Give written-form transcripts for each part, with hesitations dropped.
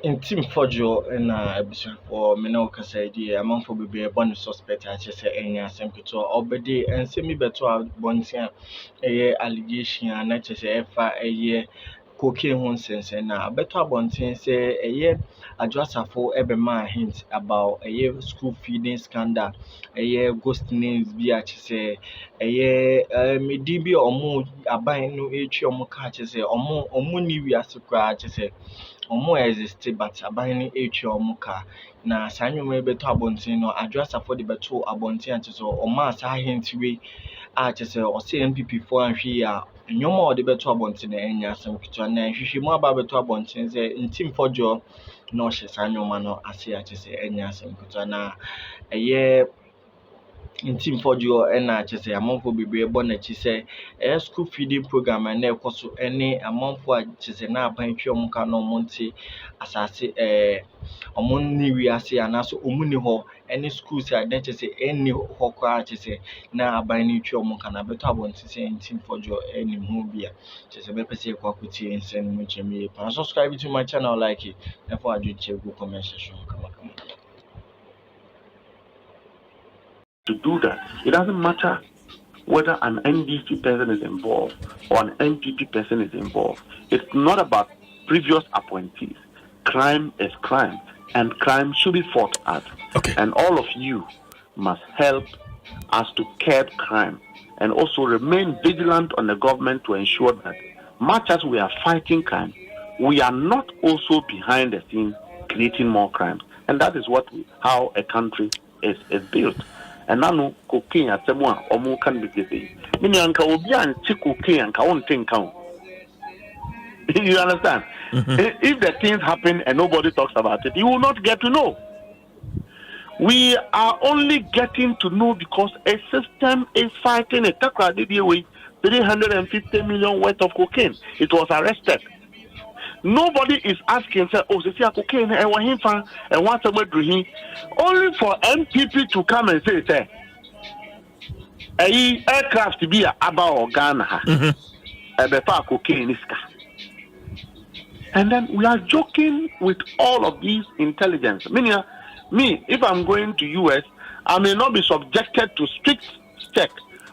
in team Fojo and episode for Mino Casadi, among for be a bonus suspect, I just say any assembly obedi and semi better bontia a allegation and not just a year cocaine one sense and now better bontin say a year address for every man hint about a year school feeding scandal a year ghost names be say a year me DB or more abide no age or more catches or more new as to cry say ọmụ exist but aban ne etwa ọmụ ka na saa nnwuma beto abɔnten no address afọ de beto abɔnten ate so ɔma asa ahentiwe a kyerɛ sɛ ɔsɛ NPP fo ahwe yi a nnwuma a ɔde beto abɔnten na ɛnyɛ asɛm ketewa na nhwehwɛmu aba beto abɔnten sɛ ntim fɔdwo na ɔhyɛ saa nnwuma no ase a kyerɛ sɛ ɛnyɛ asɛm ketewa na ɛyɛ ntim fɔdwo ɛna kyerɛ sɛ amanfo bebree bɔ n'akyi sɛ school feeding program na ɛkɔ so ɛne amanfo a kyerɛ sɛ na aban twa ɔmo ka na ɔmo nte asase ɔmo nni wiase anaasɛ ɔmo ni hɔ ɛne schools a na kyerɛ sɛ ɛnni hɔ koraa kyerɛ sɛ na aban no twa ɔmo ka na bɛtɔ abɔnten sɛ ntim fɔdwo ɛnim ho bi a kyerɛ sɛ bɛpɛ sɛ yɛkɔ akɔtie nsɛm no mu kyerɛ mu yie paa subscribe to my channel like it na fa adwenkyerɛ gu comment section kamakama. To do that, it doesn't matter whether an NDC person is involved or an NPP person is involved. It's not about previous appointees. Crime is crime, and crime should be fought at. Okay. And all of you must help us to curb crime and also remain vigilant on the government to ensure that much as we are fighting crime, we are not also behind the scenes creating more crimes. And that is how a country is built. And now cocaine at someone or more can be busy. Meaning uncle will be and chick cocaine and won't think count. You understand? Mm-hmm. If the things happen and nobody talks about it, you will not get to know. We are only getting to know because a system is fighting it. 350 million worth of cocaine. It was arrested. Nobody is asking, say, oh, say cocaine, and what him fan, and what's about him. Only for MPP to come and say, a aircraft to be about Ghana, a better cocaine is. And then we are joking with all of these intelligence. Meaning, me, if I'm going to US, I may not be subjected to strict check,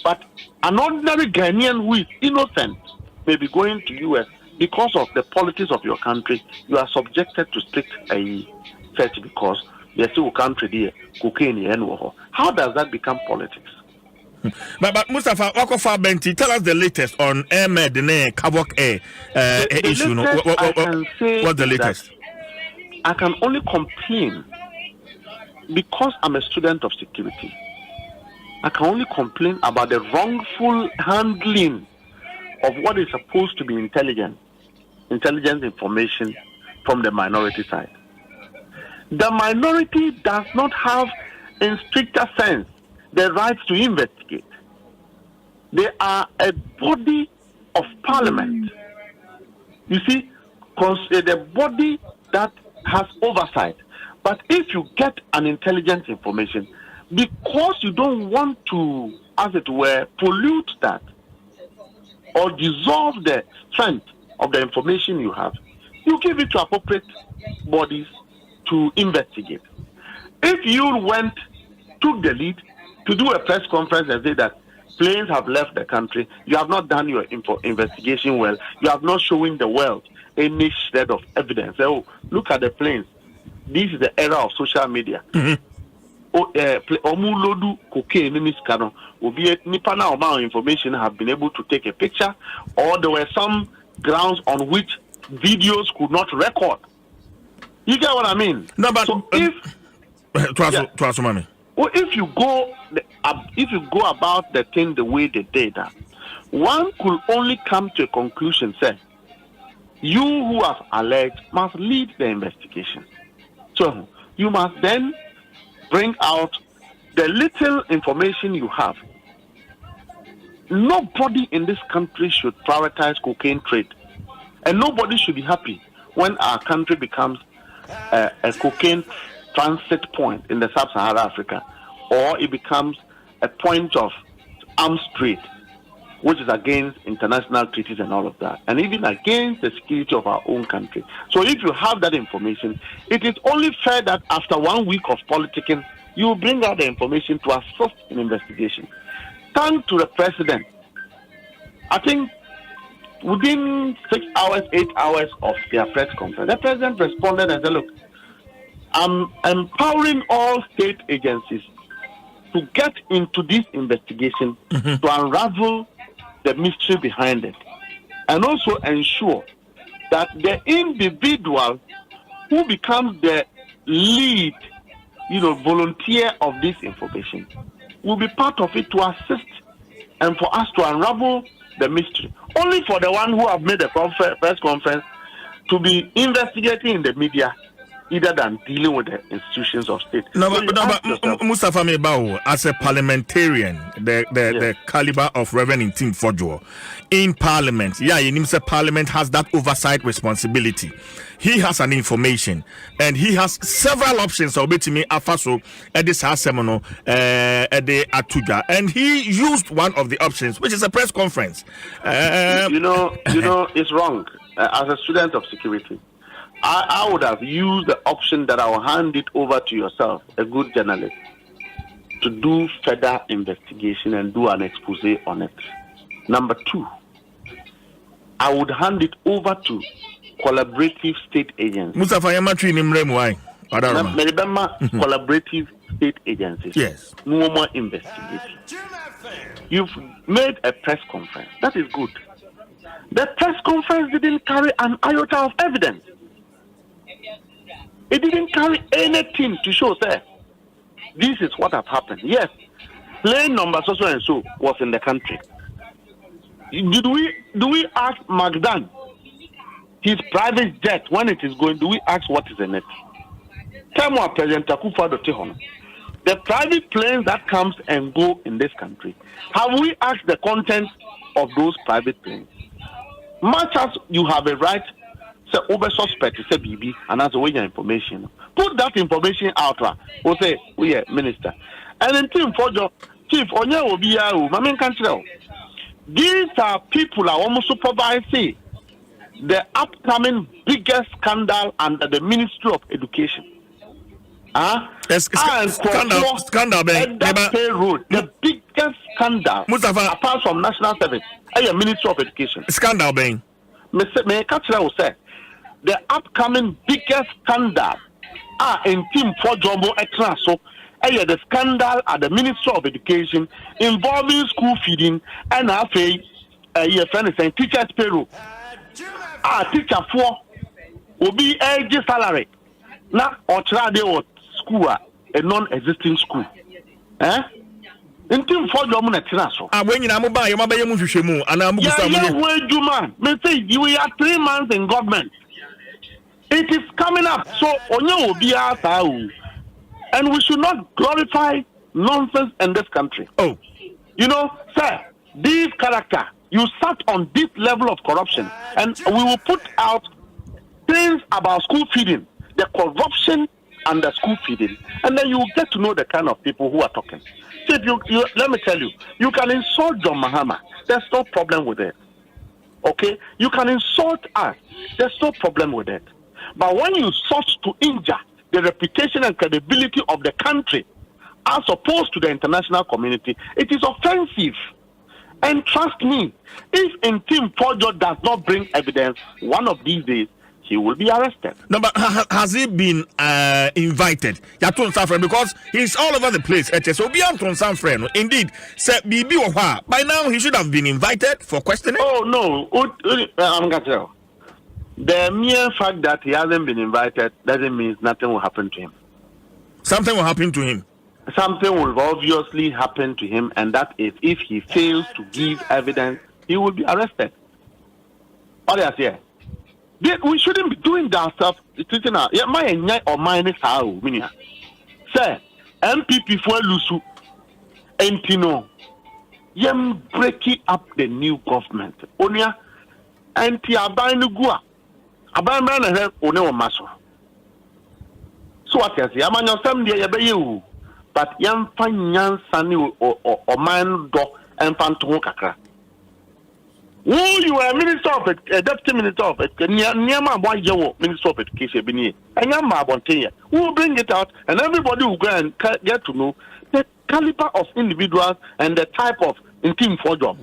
but an ordinary Ghanaian who is innocent may be going to US. Because of the politics of your country, you are subjected to strict search because there's still a country there, cocaine. How does that become politics? But Mustafa Wakofa Benti, tell us the latest on Ahmed and Kabok issue. What's the latest? I can only complain because I'm a student of security. I can only complain about the wrongful handling of what is supposed to be intelligence information from the minority side. The minority does not have, in stricter sense, the rights to investigate. They are a body of parliament. You see, the body that has oversight. But if you get an intelligence information, because you don't want to, as it were, pollute that, or dissolve the strength of the information you have, you give it to appropriate bodies to investigate. If you took the lead to do a press conference and say that planes have left the country, you have not done your investigation well, you have not shown the world any shred of evidence. Oh, look at the planes. This is the era of social media. Omulodu cocaine in this canon will be a Nipana amount of information have been able to take a picture, or there were some grounds on which videos could not record. You get what I mean? No, but so if you go about the thing the way they did that, one could only come to a conclusion, say, you who have alleged must lead the investigation. So you must then bring out the little information you have. Nobody in this country should prioritize cocaine trade. And nobody should be happy when our country becomes a cocaine transit point in the sub-Saharan Africa, or it becomes a point of arms trade. which is against international treaties and all of that, and even against the security of our own country. So if you have that information, it is only fair that after 1 week of politicking, you bring out the information to assist in investigation. Thanks to the president. I think within 6 hours, 8 hours of their press conference, the president responded and said, look, I'm empowering all state agencies to get into this investigation to unravel the mystery behind it, and also ensure that the individual who becomes the lead, volunteer of this information will be part of it to assist and for us to unravel the mystery. Only for the one who have made the press conference to be investigating in the media, either than dealing with the institutions of state. No, but Mustafa Mebao, as a parliamentarian, the caliber of Reverend Tim Fojo in Parliament, Parliament has that oversight responsibility. He has an information, and he has several options. Me afaso this seminal atuga, and he used one of the options, which is a press conference. It's wrong. As a student of security, I would have used the option that I will hand it over to yourself, a good journalist, to do further investigation and do an expose on it. Number 2, I would hand it over to collaborative state agencies. Mustafa Yamatri Nimremwai. Collaborative state agencies. Yes. No more investigation. You've made a press conference. That is good. The press conference didn't carry an iota of evidence. It didn't carry anything to show, sir, this is what has happened. Yes, plane number so and so was in the country. Do we ask Magdan his private jet when it is going? Do we ask what is in it? Tell me, President Akufo-Addo, the private planes that comes and go in this country, have we asked the contents of those private planes? Much as you have a right, say over suspect, say BB, and as a way your information, put that information out. Or say, we are minister, and then Team Fojo, Chief Onya will be Mamin Country. These are people are almost supervising the upcoming biggest scandal under the Ministry of Education. Scandal, the biggest scandal, Mustafa, apart from national service, Ministry of Education. Scandal, Ben. May Kachira will say the upcoming biggest scandal in Team for Jumbo Extra. So, the scandal at the Ministry of Education involving school feeding and your friend is saying teachers' payroll. Teacher 4 will be a salary. Now, or try they school, a non-existing school. In Team for Jumbo Extra. When you are buy, you are buying Mushimu, and I'm wait, you man. May say you are 3 months in government. It is coming up. So, Onyo will be out. And we should not glorify nonsense in this country. Oh. Sir, this character, you sat on this level of corruption, and we will put out things about school feeding, the corruption and the school feeding, and then you will get to know the kind of people who are talking. So if you let me tell you, you can insult John Mahama. There's no problem with it. Okay? You can insult us. There's no problem with it. But when you sought to injure the reputation and credibility of the country as opposed to the international community, it is offensive. And trust me, if Team Fojo does not bring evidence, one of these days he will be arrested. No, but has he been invited? Because he's all over the place. So beyond some friend, indeed, by now he should have been invited for questioning. Oh no, I'm gonna tell. The mere fact that he hasn't been invited doesn't mean nothing will happen to him. Something will happen to him. Something will obviously happen to him, and that is if he fails to give evidence, he will be arrested. What is here? We shouldn't be doing that stuff. My or mine is how, Minia. Sir, MPP for Lusu, Entino, yem breaking up the new government. Onia, anti Abanugua. Abandon her Onewa Maso. So what I say, I'm on your Sunday, you, but young fine young sunny or man dog and Pantomokaka. you were a minister of a deputy minister of Niama Boyawo, Minister of Education, Bini, and Yama Bontea. We will bring it out, and everybody will go and get to know the caliber of individuals and the type of team for job.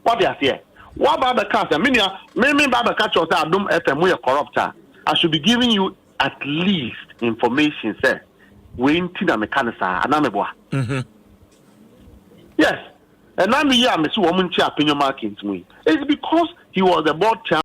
What they are here? What about the cast? I mean, maybe Baba catch us at Dum FM, we are corrupter. I should be giving you at least information, sir. We in Tina Mechanica, Anameboa. Yes. And I'm here, Miss Woman Chair, Opinion Marking to me. It's because he was a board chairman.